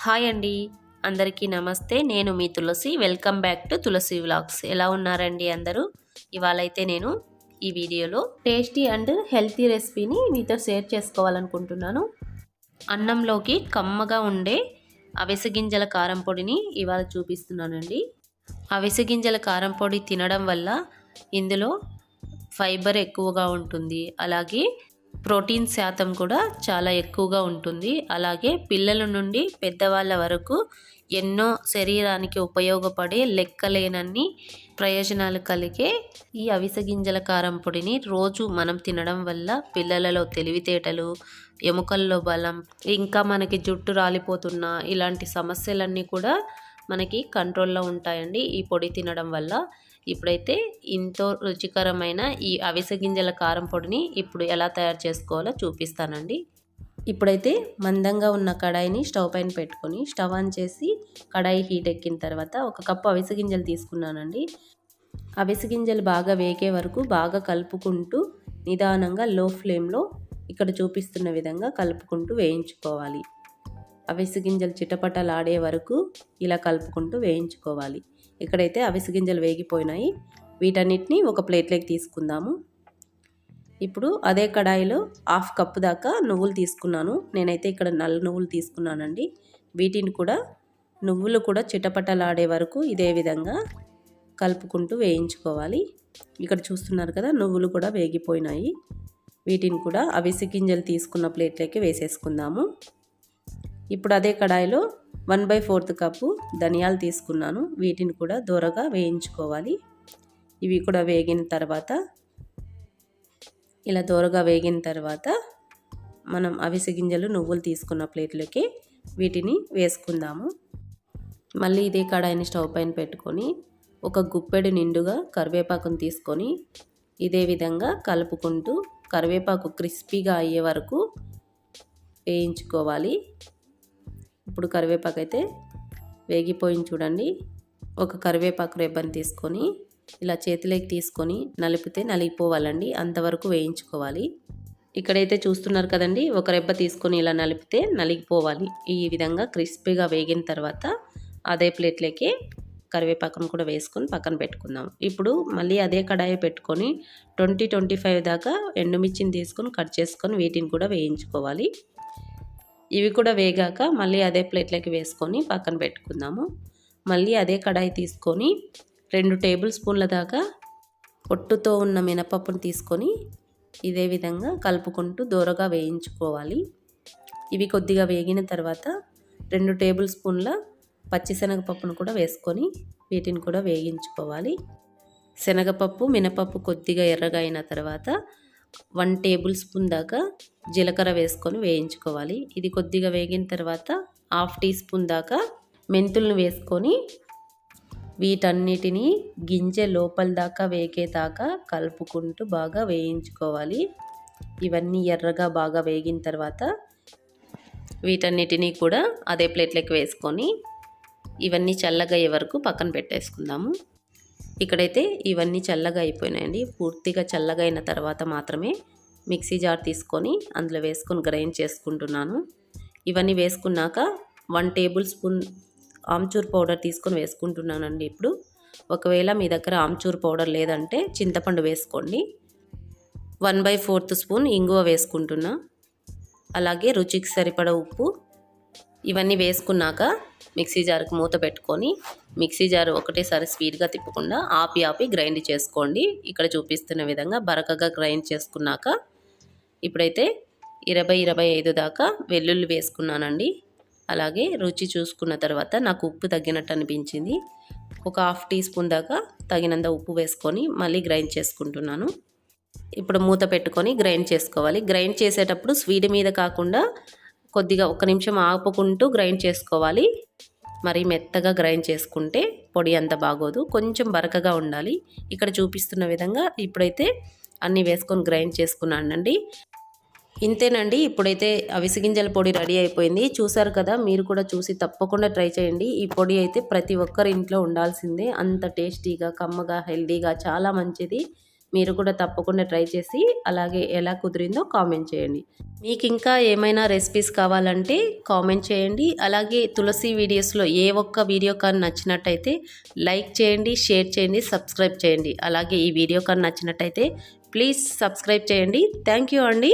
Hi అండి, అందరికీ నమస్తే. నేను మీ Tulasi. Welcome back to Tulasi vlogs. ఎలా ఉన్నారండి అందరూ? ఇవాళ అయితే నేను ఈ వీడియోలో టేస్టీ అండ్ హెల్తీ రెసిపీని మీతో షేర్ చేసుకోవాలనుకుంటున్నాను. అన్నంలోకి కమ్మగా ఉండే అవిసె గింజల కారం పొడిని ఇవాళ చూపిస్తున్నానండి. అవిసె గింజల కారం పొడి తినడం వల్ల ఇందులో ఫైబర్ ఎక్కువగా ఉంటుంది, అలాగే ప్రోటీన్ శాతం కూడా చాలా ఎక్కువగా ఉంటుంది. అలాగే పిల్లల నుండి పెద్దవాళ్ళ వరకు ఎన్నో శరీరానికి ఉపయోగపడే లెక్కలేనన్ని ప్రయోజనాలు కలిగే ఈ అవిసె గింజల కారం పొడిని రోజు మనం తినడం వల్ల పిల్లలలో తెలివితేటలు, ఎముకల్లో బలం, ఇంకా మనకి జుట్టు రాలిపోతున్న ఇలాంటి సమస్యలన్నీ కూడా మనకి కంట్రోల్లో ఉంటాయండి ఈ పొడి తినడం వల్ల. ఇప్పుడైతే ఎంతో రుచికరమైన ఈ అవిసె గింజల కారం పొడిని ఇప్పుడు ఎలా తయారు చేసుకోవాలో చూపిస్తానండి. ఇప్పుడైతే మందంగా ఉన్న కడాయిని స్టవ్ పైన పెట్టుకొని స్టవ్ ఆన్ చేసి కడాయి హీట్ ఎక్కిన తర్వాత 1 కప్పు అవిసె గింజలు తీసుకున్నానండి. అవిసె గింజలు బాగా వేగే వరకు బాగా కలుపుకుంటూ నిదానంగా లో ఫ్లేమ్లో ఇక్కడ చూపిస్తున్న విధంగా కలుపుకుంటూ వేయించుకోవాలి. అవిసె గింజలు చిటపటలాడే వరకు ఇలా కలుపుకుంటూ వేయించుకోవాలి. ఇక్కడైతే అవిసె గింజలు వేగిపోయినాయి. వీటన్నిటిని ఒక ప్లేట్లోకి తీసుకుందాము. ఇప్పుడు అదే కడాయిలో 1/2 కప్పు దాకా నువ్వులు తీసుకున్నాను. నేనైతే ఇక్కడ నల్ల నువ్వులు తీసుకున్నానండి. వీటిని కూడా నువ్వులు కూడా చిటపటలాడే వరకు ఇదే విధంగా కలుపుకుంటూ వేయించుకోవాలి. ఇక్కడ చూస్తున్నారు కదా, నువ్వులు కూడా వేగిపోయినాయి. వీటిని కూడా అవిసె గింజలు తీసుకున్న ప్లేట్లోకి వేసేసుకుందాము. ఇప్పుడు అదే కడాయిలో 1/4 కప్పు ధనియాలు తీసుకున్నాను. వీటిని కూడా దూరగా వేయించుకోవాలి. ఇవి కూడా వేగిన తర్వాత ఇలా దూరగా వేగిన తర్వాత మనం అవిసె గింజలు నువ్వులు తీసుకున్న ప్లేట్లోకి వీటిని వేసుకుందాము. మళ్ళీ ఇదే కడాయిని స్టవ్ పైన పెట్టుకొని ఒక గుప్పెడు నిండుగా కరివేపాకును తీసుకొని ఇదే విధంగా కలుపుకుంటూ కరివేపాకు క్రిస్పీగా అయ్యే వరకు వేయించుకోవాలి. ఇప్పుడు కరివేపాకు అయితే వేగిపోయింది చూడండి. ఒక కరివేపాకు రెబ్బని తీసుకొని ఇలా చేతిలోకి తీసుకొని నలిపితే నలిగిపోవాలండి, అంతవరకు వేయించుకోవాలి. ఇక్కడైతే చూస్తున్నారు కదండి, ఒక రెబ్బ తీసుకొని ఇలా నలిపితే నలిగిపోవాలి. ఈ విధంగా క్రిస్పీగా వేగిన తర్వాత అదే ప్లేట్లోకి కరివేపాకును కూడా వేసుకొని పక్కన పెట్టుకుందాం. ఇప్పుడు మళ్ళీ అదే కడాయి పెట్టుకొని 20-25 దాకా ఎండుమిర్చిని తీసుకొని కట్ చేసుకొని వీటిని కూడా వేయించుకోవాలి. ఇవి కూడా వేగాక మళ్ళీ అదే ప్లేట్లోకి వేసుకొని పక్కన పెట్టుకుందాము. మళ్ళీ అదే కడాయి తీసుకొని 2 టేబుల్ స్పూన్ల దాకా పొట్టుతో ఉన్న మినపప్పును తీసుకొని ఇదే విధంగా కలుపుకుంటూ దూరగా వేయించుకోవాలి. ఇవి కొద్దిగా వేగిన తర్వాత 2 టేబుల్ స్పూన్ల పచ్చిశనగపప్పును కూడా వేసుకొని వీటిని కూడా వేగించుకోవాలి. శనగపప్పు, మినపప్పు కొద్దిగా ఎర్రగా అయిన తర్వాత 1 టేబుల్ స్పూన్ దాకా జీలకర్ర వేసుకొని వేయించుకోవాలి. ఇది కొద్దిగా వేగిన తర్వాత 1/2 టీ స్పూన్ దాకా మెంతులను వేసుకొని వీటన్నిటిని గింజ లోపల దాకా వేగేదాకా కలుపుకుంటూ బాగా వేయించుకోవాలి. ఇవన్నీ ఎర్రగా బాగా వేగిన తర్వాత వీటన్నిటినీ కూడా అదే ప్లేట్లోకి వేసుకొని ఇవన్నీ చల్లగా అయ్యే వరకు పక్కన పెట్టేసుకుందాము. ఇక్కడైతే ఇవన్నీ చల్లగా అయిపోయినాయండి. పూర్తిగా చల్లగా అయిన తర్వాత మాత్రమే మిక్సీ జార్ తీసుకొని అందులో వేసుకొని గ్రైండ్ చేసుకుంటున్నాను. ఇవన్నీ వేసుకున్నాక 1 టేబుల్ స్పూన్ ఆమ్చూర్ పౌడర్ తీసుకొని వేసుకుంటున్నానండి. ఇప్పుడు ఒకవేళ మీ దగ్గర ఆమ్చూర్ పౌడర్ లేదంటే చింతపండు వేసుకోండి. 1/4 స్పూన్ ఇంగువ వేసుకుంటున్నా. అలాగే రుచికి సరిపడ ఉప్పు. ఇవన్నీ వేసుకున్నాక మిక్సీ జార్కి మూత పెట్టుకొని మిక్సీ జార్ ఒకటేసారి స్పీడ్గా తిప్పకుండా ఆపి గ్రైండ్ చేసుకోండి. ఇక్కడ చూపిస్తున్న విధంగా బరకగా గ్రైండ్ చేసుకున్నాక ఇప్పుడైతే 20-25 దాకా వెల్లుల్లి వేసుకున్నానండి. అలాగే రుచి చూసుకున్న తర్వాత నాకు ఉప్పు తగ్గినట్టు అనిపించింది. ఒక 1/2 టీ స్పూన్ దాకా తగినంత ఉప్పు వేసుకొని మళ్ళీ గ్రైండ్ చేసుకుంటున్నాను. ఇప్పుడు మూత పెట్టుకొని గ్రైండ్ చేసుకోవాలి. గ్రైండ్ చేసేటప్పుడు స్పీడ్ మీద కాకుండా కొద్దిగా 1 నిమిషం ఆపుకుంటూ గ్రైండ్ చేసుకోవాలి. మరి మెత్తగా గ్రైండ్ చేసుకుంటే పొడి అంత బాగోదు, కొంచెం బరకగా ఉండాలి. ఇక్కడ చూపిస్తున్న విధంగా ఇప్పుడైతే అన్నీ వేసుకొని గ్రైండ్ చేసుకున్నానండి. ఇంతేనండి. ఇప్పుడైతే అవిసె గింజల పొడి రెడీ అయిపోయింది. చూసారు కదా, మీరు కూడా చూసి తప్పకుండా ట్రై చేయండి. ఈ పొడి అయితే ప్రతి ఒక్కరి ఇంట్లో ఉండాల్సిందే. అంత టేస్టీగా, కమ్మగా, హెల్దీగా చాలా మంచిది. మీరు కూడా తప్పకుండా ట్రై చేసి అలాగే ఎలా కుదిరిందో కామెంట్ చేయండి. మీకు ఇంకా ఏమైనా రెసిపీస్ కావాలంటే కామెంట్ చేయండి. అలాగే తులసి వీడియోస్లో ఏ ఒక్క వీడియో కానీ నచ్చినట్టయితే లైక్ చేయండి, షేర్ చేయండి, సబ్స్క్రైబ్ చేయండి. అలాగే ఈ వీడియో కానీ నచ్చినట్టయితే ప్లీజ్ సబ్స్క్రైబ్ చేయండి. థ్యాంక్ యూ అండి.